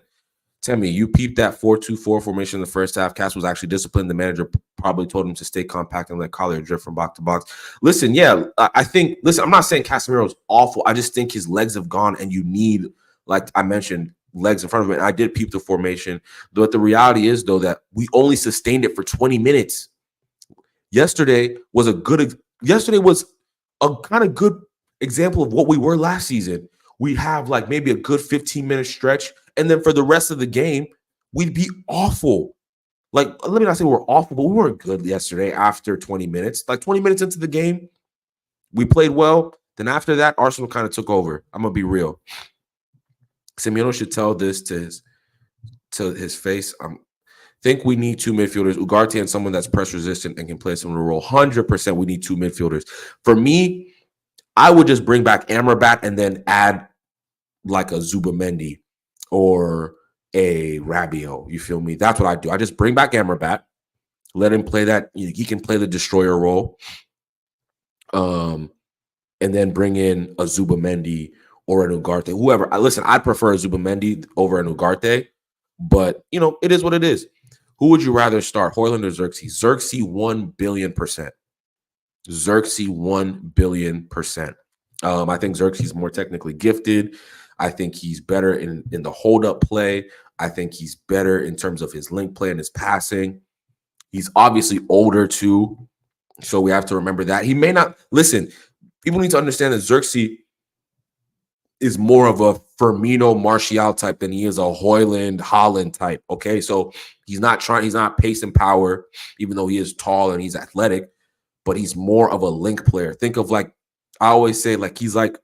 Temi, you peeped that 4-2-4 formation in the first half. Cass was actually disciplined. The manager probably told him to stay compact and let Collier drift from box to box. Listen, yeah, I'm not saying Casemiro is awful. I just think his legs have gone, and you need, like I mentioned, legs in front of him. And I did peep the formation. But the reality is, though, that we only sustained it for 20 minutes. Yesterday was a kind of good example of what we were last season. We'd have like maybe a good 15-minute stretch, and then for the rest of the game, we'd be awful. Like, let me not say we're awful, but we weren't good yesterday after 20 minutes. Like 20 minutes into the game, we played well. Then after that, Arsenal kind of took over. I'm going to be real. Simeone should tell this to his face. Think we need two midfielders, Ugarte and someone that's press resistant and can play a similar role. 100% we need two midfielders. For me, I would just bring back Amrabat and then add like a Zubamendi or a Rabiot. You feel me? That's what I do. I just bring back Amrabat, let him play that. He can play the destroyer role, and then bring in a Zubamendi or an Ugarte, whoever. I prefer a Zubamendi over an Ugarte, but it is what it is. Who would you rather start, Højlund or Xerxes? Xerxes 1 billion%. Xerxes 1 billion%. I think Xerxes is more technically gifted. I think he's better in the hold-up play. I think he's better in terms of his link play and his passing. He's obviously older too, so we have to remember that. He may not – listen, people need to understand that Xerxes is more of a Firmino Martial type than he is a Højlund Haaland type, okay? So he's not pace and power, even though he is tall and he's athletic, but he's more of a link player. Think of, like, I always say, like, he's like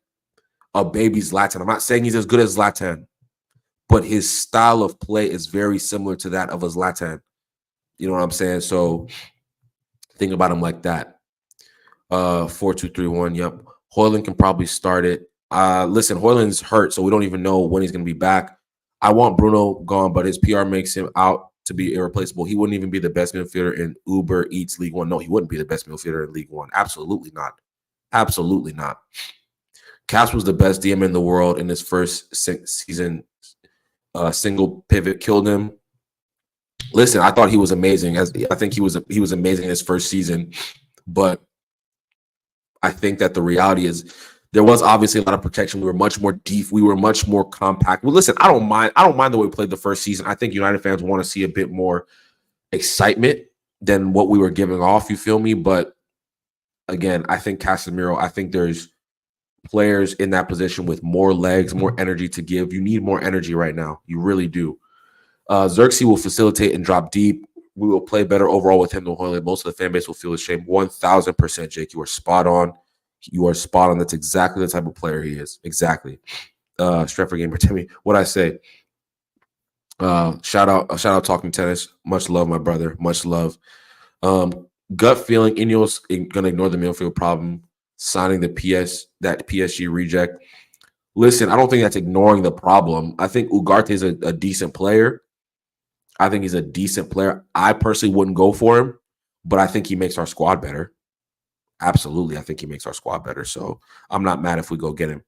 a baby Zlatan. I'm not saying he's as good as Zlatan, but his style of play is very similar to that of a Zlatan. You know what I'm saying? So think about him like that. 4-2-3-1. Yep. Højlund can probably start it. Listen, Højlund's hurt, so we don't even know when he's going to be back. I want Bruno gone, but his PR makes him out to be irreplaceable. He wouldn't even be the best midfielder in Uber Eats League One. No, he wouldn't be the best midfielder in League One. Absolutely not. Absolutely not. Cass was the best DM in the world in his first season. Single pivot killed him. Listen, I thought he was amazing. I think he was amazing in his first season, but I think that the reality is there was obviously a lot of protection. We were much more deep. We were much more compact. Well, listen, I don't mind the way we played the first season. I think United fans want to see a bit more excitement than what we were giving off. You feel me? But again, I think Casemiro, I think there's players in that position with more legs, more energy to give. You need more energy right now. You really do. Xerxes will facilitate and drop deep. We will play better overall with him than Hoyland. Most of the fan base will feel ashamed. 1,000%, Jake. You are spot on. You are spot on. That's exactly the type of player he is. Exactly. Stratford Gamer, Temi. What I say? Shout out, Talking Tennis. Much love, my brother. Much love. Gut feeling, Ineos gonna ignore the midfield problem, signing that PSG reject. Listen, I don't think that's ignoring the problem. I think Ugarte is a decent player. I think he's a decent player. I personally wouldn't go for him, but I think he makes our squad better. Absolutely, I think he makes our squad better. So I'm not mad if we go get him.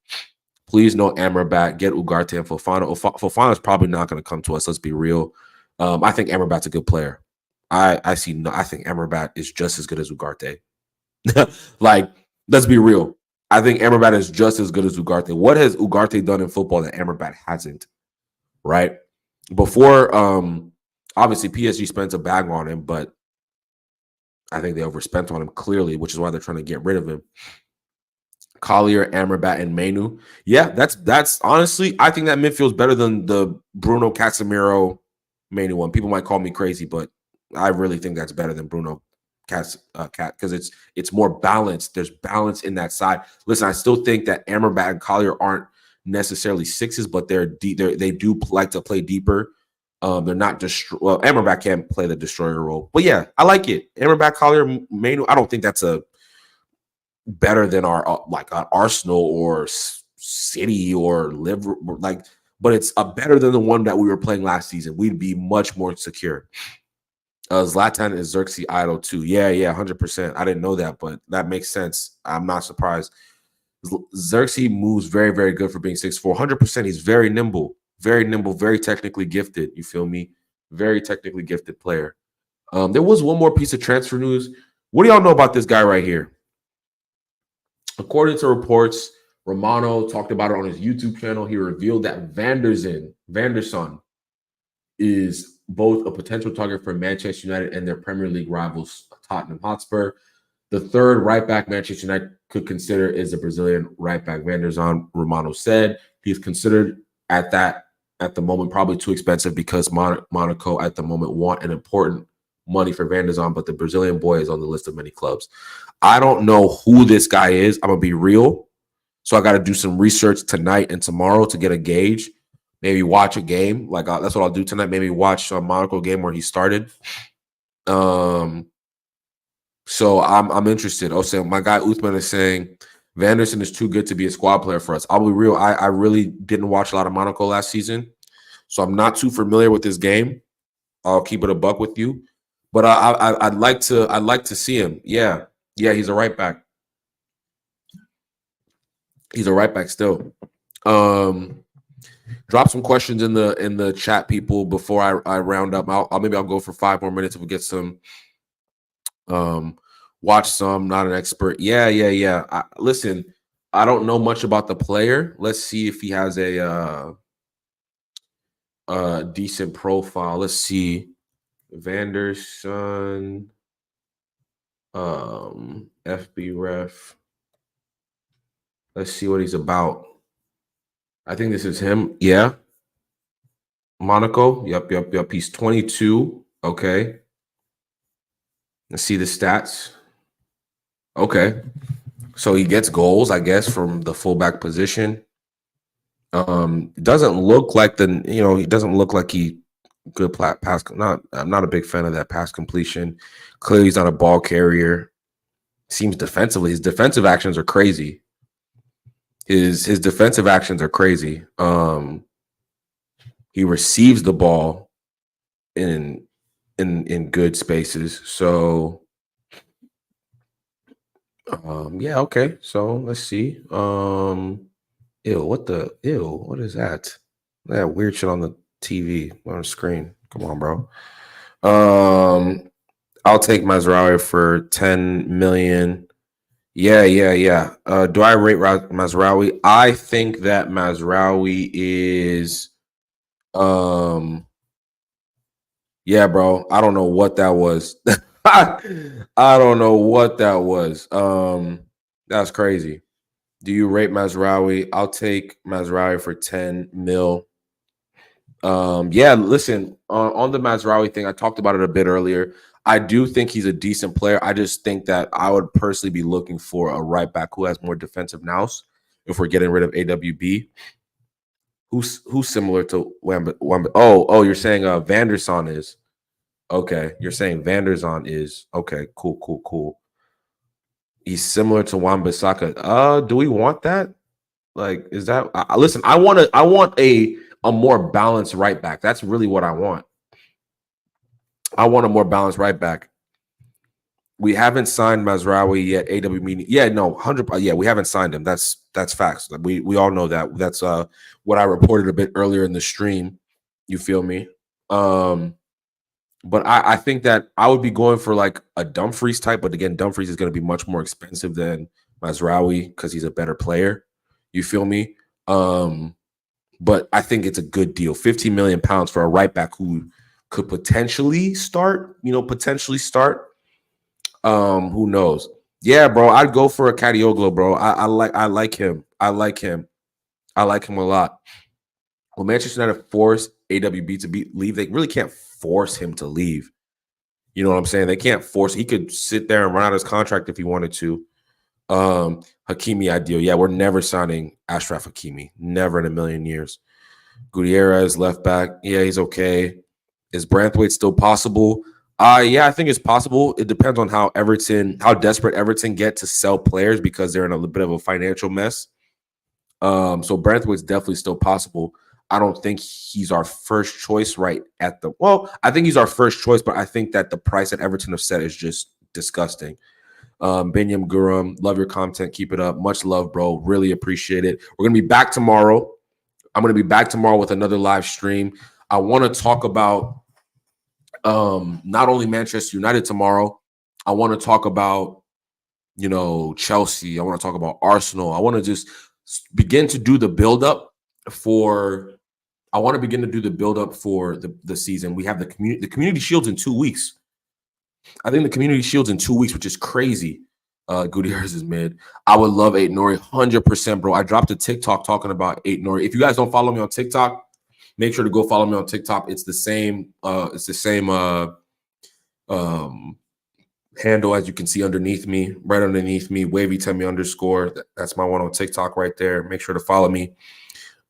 Please no Amrabat, get Ugarte and Fofana. Fofana is probably not going to come to us. Let's be real. I think Amrabat's a good player. I think Amrabat is just as good as Ugarte. Like, let's be real. I think Amrabat is just as good as Ugarte. What has Ugarte done in football that Amrabat hasn't? Right? Before, obviously PSG spent a bag on him, but I think they overspent on him clearly, which is why they're trying to get rid of him. Collier, Amrabat, and Mainu. Yeah, that's honestly, I think that midfield's better than the Bruno Casemiro Mainu one. People might call me crazy, but I really think that's better than Bruno because it's more balanced. There's balance in that side. Listen, I still think that Amrabat and Collier aren't necessarily sixes, but they do like to play deeper. They're not well, Amrabat can't play the destroyer role, but yeah, I like it. Amrabat, Collier, Mainu. I don't think that's a better than our like Arsenal or City or Liverpool, like, but it's a better than the one that we were playing last season. We'd be much more secure. Zlatan is Xerxes idol too. Yeah, 100%. I didn't know that, but that makes sense. I'm not surprised. Xerxes moves very, very good for being 6'4". 100%. He's very nimble, very technically gifted. You feel me? Very technically gifted player. There was one more piece of transfer news. What do y'all know about this guy right here? According to reports, Romano talked about it on his YouTube channel. He revealed that Vanderson is both a potential target for Manchester United and their Premier League rivals, Tottenham Hotspur. The third right back Manchester United could consider is the Brazilian right back Vanderson, Romano said. He's considered at the moment probably too expensive because Monaco at the moment want an important money for Vanderson, but the Brazilian boy is on the list of many clubs. I don't know who this guy is. I'm going to be real. So I got to do some research tonight and tomorrow to get a gauge. Maybe watch a game. Like that's what I'll do tonight. Maybe watch a Monaco game where he started. So I'm interested. Also, my guy Uthman is saying Vanderson is too good to be a squad player for us. I'll be real. I really didn't watch a lot of Monaco last season, so I'm not too familiar with this game. I'll keep it a buck with you, but I'd like to see him. Yeah, he's a right back. He's a right back still. Drop some questions in the chat, people, before I round up. Maybe I'll go for 5 more minutes if we get some. Watch some. Not an expert. Yeah. Listen, I don't know much about the player. Let's see if he has a decent profile. Let's see, Vanderson, FB ref. Let's see what he's about. I think this is him. Yeah. Monaco. Yep. He's 22. Okay. Let's see the stats. Okay. So he gets goals, I guess, from the fullback position. Doesn't look like he doesn't look like he good pass. I'm not a big fan of that pass completion. Clearly he's not a ball carrier. Seems defensively, his defensive actions are crazy. His defensive actions are crazy. He receives the ball in good spaces. So yeah, okay. So let's see. What is that? That weird shit on the TV on the screen. Come on, bro. I'll take Mazraoui for 10 million. Yeah. Do I rate Mazraoui? I think that Mazraoui is yeah, bro. I don't know what that was. I don't know what that was. That's crazy. Do you rate Mazraoui? I'll take Mazraoui for 10 mil. Yeah, listen, on the Mazraoui thing, I talked about it a bit earlier. I do think he's a decent player. I just think that I would personally be looking for a right back who has more defensive nous if we're getting rid of AWB. Who's similar to Wamba? Oh, you're saying Vanderson is. Okay, you're saying Vanderson is. Okay, cool. He's similar to Wan-Bissaka. Do we want that? Like, is that listen, I want a more balanced right back. That's really what I want. I want a more balanced right back. We haven't signed Mazraoui yet. AW meeting. Yeah, no, 100. Yeah, we haven't signed him. That's facts. We all know that. That's what I reported a bit earlier in the stream. You feel me? But I think that I would be going for like a Dumfries type. But again, Dumfries is going to be much more expensive than Mazraoui because he's a better player. You feel me? But I think it's a good deal. 15 million pounds for a right back who could potentially start. Who knows? Yeah, bro. I'd go for a Kadioglu, bro. I like him. I like him a lot. Will Manchester United force AWB to leave? They really can't force him to leave. You know what I'm saying? They can't force. He could sit there and run out his contract if he wanted to. Hakimi ideal. Yeah, we're never signing Ashraf Hakimi. Never in a million years. Gutierrez left back. Yeah, he's okay. Is Branthwaite still possible? Yeah, I think it's possible. It depends on how desperate Everton get to sell players because they're in a little bit of a financial mess. So Branthwaite's definitely still possible. I don't think he's our first choice I think he's our first choice, but I think that the price that Everton have set is just disgusting. Benyam Guram, love your content. Keep it up. Much love, bro. Really appreciate it. We're going to be back tomorrow. I'm going to be back tomorrow with another live stream. I want to talk about not only Manchester United tomorrow. I want to talk about, Chelsea. I want to talk about Arsenal. I want to just begin to do the build-up for the season. We have the community shields in 2 weeks. I think the community shield's in 2 weeks, which is crazy. Gutierrez is mid. I would love 8 Nori 100%, bro. I dropped a TikTok talking about 8 Nori. If you guys don't follow me on TikTok, make sure to go follow me on TikTok. It's the same. Handle as you can see underneath me, right underneath me. Wavy Temi _ That's my one on TikTok right there. Make sure to follow me.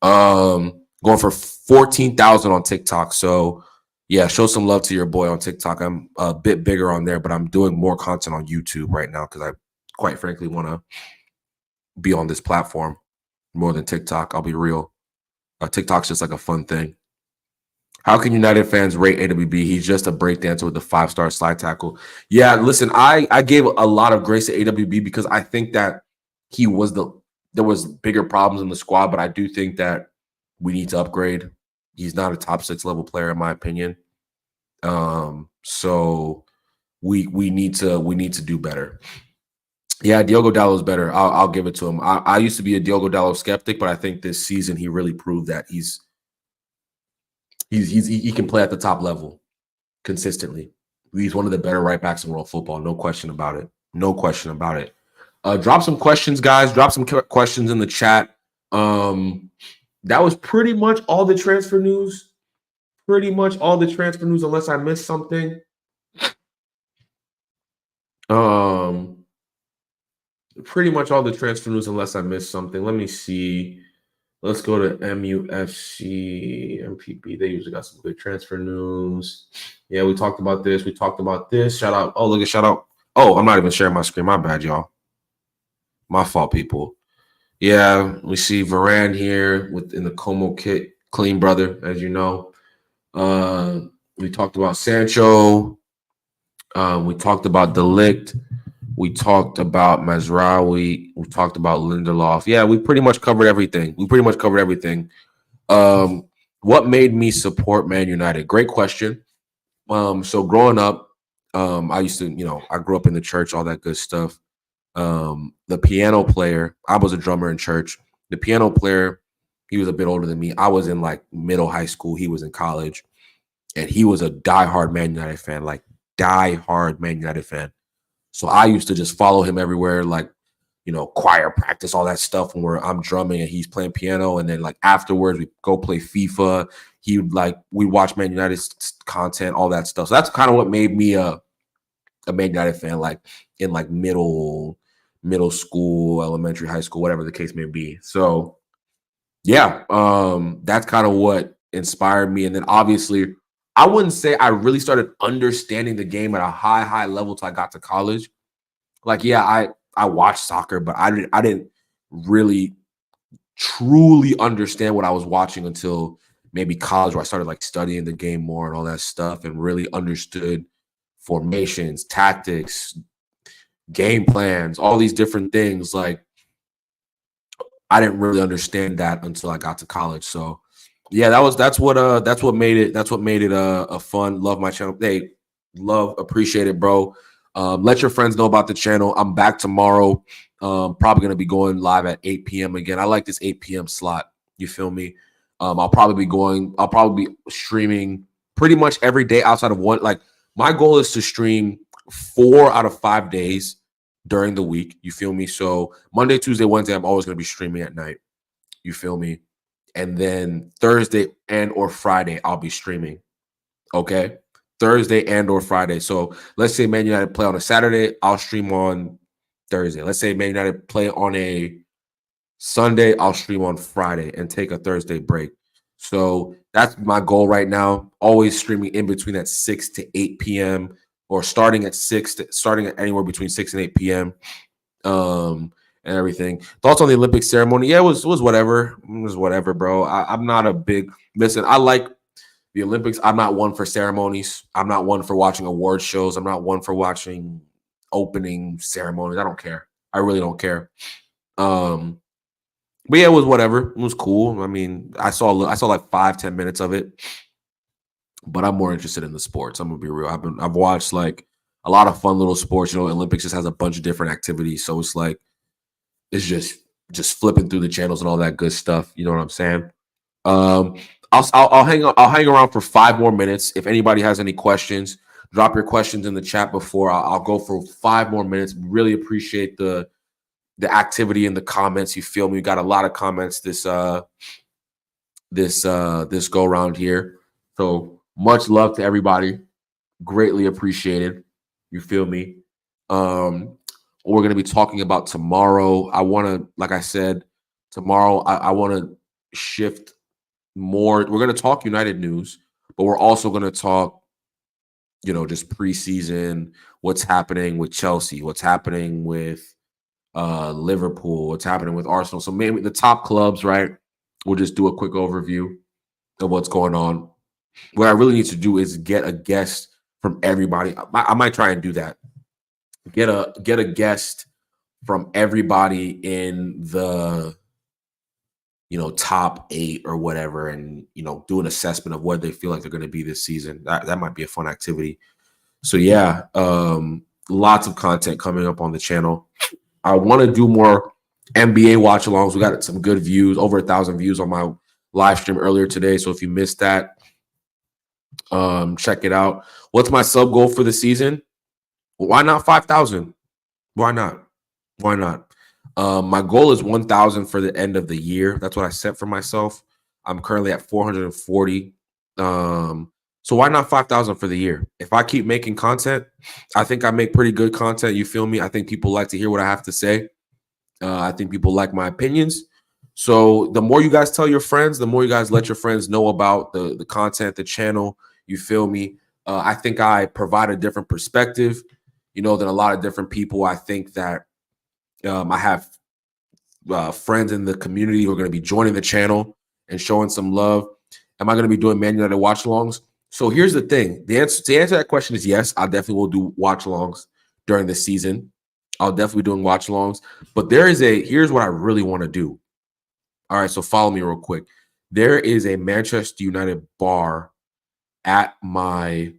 Going for 14,000 on TikTok. So yeah, show some love to your boy on TikTok. I'm a bit bigger on there, but I'm doing more content on YouTube right now because I quite frankly want to be on this platform more than TikTok. I'll be real. TikTok's just like a fun thing. How can United fans rate AWB? He's just a breakdancer with a 5-star slide tackle. Yeah, listen, I gave a lot of grace to AWB because I think that there was bigger problems in the squad, but I do think that we need to upgrade. He's not a top 6 level player in my opinion. So we need to do better. Yeah, Diogo Dalot's better. I'll give it to him. I used to be a Diogo Dalot skeptic, but I think this season he really proved that he can play at the top level consistently. He's one of the better right backs in world football. No question about it. No question about it. Drop some questions, guys. Drop some questions in the chat. That was pretty much all the transfer news. Unless I missed something. Pretty much all the transfer news unless I missed something. Let me see. Let's go to MUFC, MPB. They usually got some good transfer news. Yeah, we talked about this. Shout out. Oh, look at shout out. Oh, I'm not even sharing my screen. My bad, y'all. My fault, people. Yeah, we see Varane here in the Como kit. Clean brother, as you know. We talked about Sancho. We talked about Delict. We talked about Mazraoui. We talked about Lindelof. Yeah, we pretty much covered everything. What made me support Man United? Great question. So growing up, I used to, I grew up in the church, all that good stuff. The piano player, I was a drummer in church. The piano player, he was a bit older than me. I was in like middle high school. He was in college. And he was a diehard Man United fan, like die-hard Man United fan. So I used to just follow him everywhere, like, choir practice, all that stuff when I'm drumming and he's playing piano. And then like afterwards we go play FIFA. We watch Man United's content, all that stuff. So that's kind of what made me a Man United fan, like in like middle school, elementary, high school, whatever the case may be. So yeah, that's kind of what inspired me. And then obviously I wouldn't say I really started understanding the game at a high level till I got to college. Like, yeah, I watched soccer, but I didn't really truly understand what I was watching until maybe college, where I started like studying the game more and all that stuff, and really understood formations, tactics, game plans, all these different things. Like, I didn't really understand that until I got to college. So yeah, that's what made it a fun. Love my channel. Hey, appreciate it, bro. Let your friends know about the channel. I'm back tomorrow. Probably gonna be going live at 8 p.m. again. I like this 8 p.m. slot. You feel me? I'll probably be streaming pretty much every day outside of one. Like, my goal is to stream 4 out of 5 days during the week. You feel me? So Monday, Tuesday, Wednesday, I'm always gonna be streaming at night. You feel me? And then Thursday and or Friday, I'll be streaming. Okay. Thursday and or Friday. So let's say Man United play on a Saturday, I'll stream on Thursday. Let's say Man United play on a Sunday, I'll stream on Friday and take a Thursday break. So that's my goal right now. Always streaming in between at 6 to 8 p.m. or starting at anywhere between 6 and 8 p.m. And everything. Thoughts on the Olympic ceremony? Yeah, it was whatever. It was whatever, bro. I'm not a big I like the Olympics. I'm not one for ceremonies. I'm not one for watching award shows. I'm not one for watching opening ceremonies. I don't care. I really don't care. But yeah, it was whatever. It was cool. I mean, I saw like 5-10 minutes of it, but I'm more interested in the sports. I'm gonna be real. I've watched like a lot of fun little sports. Olympics just has a bunch of different activities, so it's like it's just flipping through the channels and all that good stuff. You know what I'm saying? I'll hang around for 5 more minutes. If anybody has any questions, drop your questions in the chat before I'll go for 5 more minutes. Really appreciate the activity in the comments. You feel me? We got a lot of comments this go around here. So much love to everybody. Greatly appreciated. You feel me? What we're going to be talking about tomorrow. I want to, like I said, tomorrow I want to shift more. We're going to talk United news, but we're also going to talk, just preseason, what's happening with Chelsea, what's happening with Liverpool, what's happening with Arsenal. So maybe the top clubs, right? We'll just do a quick overview of what's going on. What I really need to do is get a guest from everybody. I might try and do that. Get a guest from everybody in the top 8 or whatever, and do an assessment of where they feel like they're going to be this season. That might be a fun activity. So yeah, lots of content coming up on the channel. I want to do more NBA watch alongs. We got some good views, over 1,000 views on my live stream earlier today. So if you missed that, check it out. What's my sub goal for the season? Well, why not 5,000? Why not? My goal is 1,000 for the end of the year. That's what I set for myself. I'm currently at 440. So why not 5,000 for the year? If I keep making content, I think I make pretty good content. You feel me? I think people like to hear what I have to say. I think people like my opinions. So the more you guys tell your friends, the more you guys let your friends know about the content, the channel. You feel me? I think I provide a different perspective, than a lot of different people. I think that I have friends in the community who are going to be joining the channel and showing some love. Am I going to be doing Man United watch alongs? So here's the thing. The answer to answer that question is yes. I definitely will do watch alongs during the season. I'll definitely be doing watch alongs. But here's what I really want to do. All right, so follow me real quick. There is a Manchester United bar at my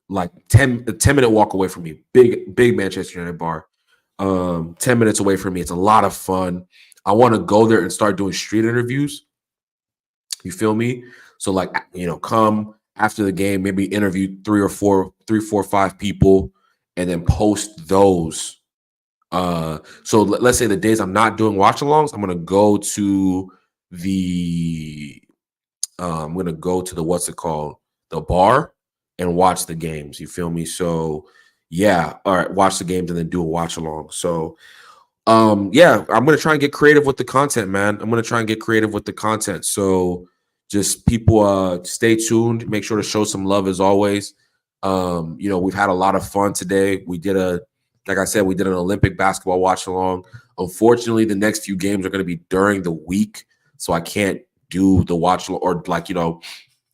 10-minute walk away from me. Big Manchester United bar. 10 minutes away from me. It's a lot of fun. I want to go there and start doing street interviews. You feel me? So come after the game, maybe interview three, four, five people, and then post those. So let's say the days I'm not doing watch alongs, I'm gonna go to the what's it called, the bar, and watch the games. You feel me? So yeah, all right, watch the games and then do a watch along. So yeah, I'm gonna try and get creative with the content, man. I'm gonna try and get creative with the content. So just people stay tuned, make sure to show some love as always. We've had a lot of fun today. Like I said, we did an Olympic basketball watch along. Unfortunately, the next few games are going to be during the week, so I can't do the watch along, or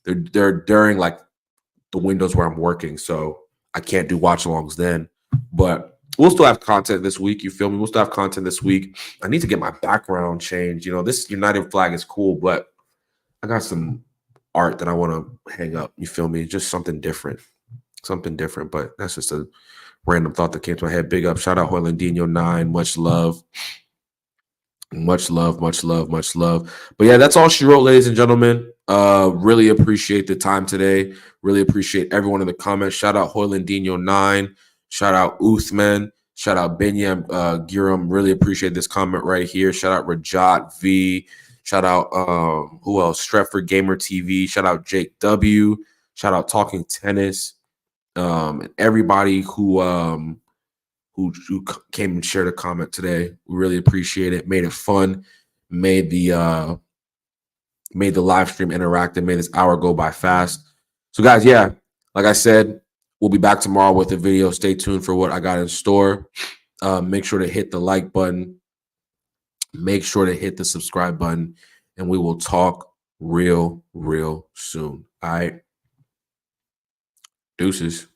they're during like the windows where I'm working, so I can't do watch alongs then. But we'll still have content this week. You feel me? We'll still have content this week. I need to get my background changed. This United flag is cool, but I got some art that I want to hang up. You feel me? Just something different. Something different. But that's just a random thought that came to my head. Big up. Shout out Hoylandinho9. Much love. Much love, much love, much love. But yeah, that's all she wrote, ladies and gentlemen. Really appreciate the time today. Really appreciate everyone in the comments. Shout out Hoylandinho9. Shout out Uthman. Shout out Benyam Giram. Really appreciate this comment right here. Shout out Rajat V. Shout out who else? Stretford Gamer TV. Shout out Jake W. Shout out Talking Tennis. And everybody who came and shared a comment today. We really appreciate it. Made it fun. Made the live stream interactive. Made this hour go by fast. So guys, yeah, like I said, we'll be back tomorrow with a video. Stay tuned for what I got in store. Make sure to hit the like button. Make sure to hit the subscribe button, and we will talk real soon. All right. Deuces.